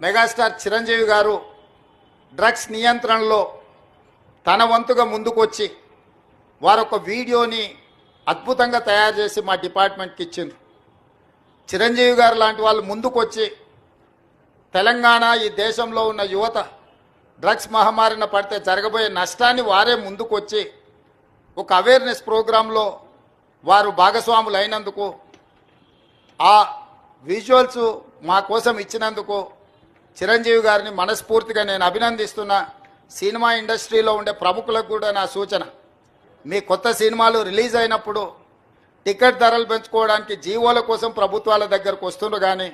Megastar Chiranjeevi గారు drugs నియంత్రణలో తన వంతుగా ముందుకొచ్చి వారొక వీడియోని అద్భుతంగా తయారు చేసి మా డిపార్ట్మెంట్కి ఇచ్చిండ్రు. చిరంజీవి గారు లాంటి వాళ్ళు ముందుకొచ్చి తెలంగాణ ఈ దేశంలో ఉన్న యువత డ్రగ్స్ మహమ్మారిన పడితే జరగబోయే నష్టాన్ని వారే ముందుకొచ్చి ఒక అవేర్నెస్ ప్రోగ్రాంలో వారు భాగస్వాములు అయినందుకు, ఆ విజువల్స్ మా కోసం ఇచ్చినందుకు చిరంజీవి గారిని మనస్ఫూర్తిగా నేను అభినందిస్తున్నా. సినిమా ఇండస్ట్రీలో ఉండే ప్రముఖులకు కూడా నా సూచన, మీ కొత్త సినిమాలు రిలీజ్ అయినప్పుడు టికెట్ ధరలు పెంచుకోవడానికి జీవోల కోసం ప్రభుత్వాల దగ్గరకు వస్తున్నారు, కానీ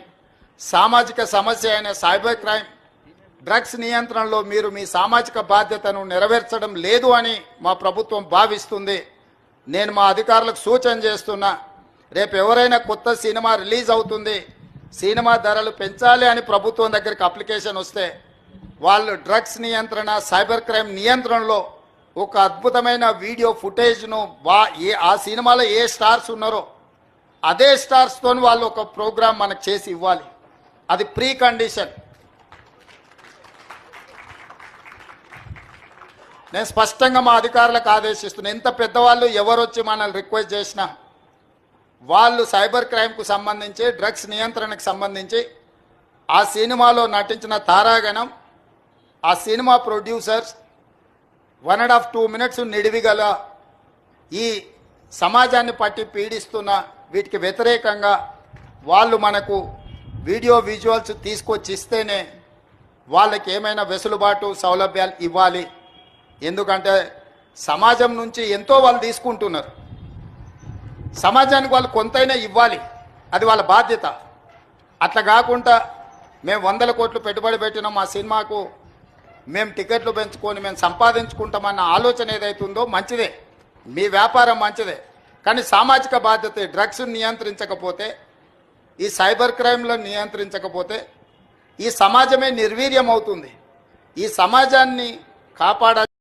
సామాజిక సమస్య అయిన సైబర్ క్రైమ్ డ్రగ్స్ నియంత్రణలో మీరు మీ సామాజిక బాధ్యతను నెరవేర్చడం లేదు అని మా ప్రభుత్వం భావిస్తుంది. నేను మా అధికారులకు సూచన చేస్తున్నా, రేపు ఎవరైనా కొత్త సినిమా రిలీజ్ అవుతుంది, సినిమా ధరలు పెంచాలి అని ప్రభుత్వం దగ్గరికి అప్లికేషన్ వస్తే వాళ్ళు డ్రగ్స్ నియంత్రణ సైబర్ క్రైమ్ నియంత్రణలో ఒక అద్భుతమైన వీడియో ఫుటేజ్ను ఆ సినిమాలో ఏ స్టార్స్ ఉన్నారో అదే స్టార్స్తో వాళ్ళు ఒక ప్రోగ్రాం మనకు చేసి ఇవ్వాలి. అది ప్రీ కండిషన్. నేను స్పష్టంగా మా అధికారులకు ఆదేశిస్తున్నాను, ఎంత పెద్దవాళ్ళు ఎవరు వచ్చి మనల్ని రిక్వెస్ట్ చేసినా వాళ్ళు సైబర్ క్రైమ్కు సంబంధించి డ్రగ్స్ నియంత్రణకు సంబంధించి ఆ సినిమాలో నటించిన తారాగణం, ఆ సినిమా ప్రొడ్యూసర్స్ 1.5-2 minutes నిడివిగల ఈ సమాజాన్ని పట్టి పీడిస్తున్న వీటికి వ్యతిరేకంగా వాళ్ళు మనకు వీడియో విజువల్స్ తీసుకొచ్చి ఇస్తేనే వాళ్ళకి ఏమైనా వెసులుబాటు సౌలభ్యాలు ఇవ్వాలి. ఎందుకంటే సమాజం నుంచి ఎంతో వాళ్ళు తీసుకుంటున్నారు, సమాజానికి వాళ్ళు కొంతైనా ఇవ్వాలి, అది వాళ్ళ బాధ్యత. అట్లా కాకుండా మేము 100 కోట్లు పెట్టుబడి పెట్టినాం మా సినిమాకు, మేము టికెట్లు పెంచుకొని మేము సంపాదించుకుంటామన్న ఆలోచన ఏదైతుందో మంచిదే, మీ వ్యాపారం మంచిదే, కానీ సామాజిక బాధ్యత డ్రగ్స్ నియంత్రించకపోతే, ఈ సైబర్ క్రైమ్లో నియంత్రించకపోతే ఈ సమాజమే నిర్వీర్యం అవుతుంది. ఈ సమాజాన్ని కాపాడాలి.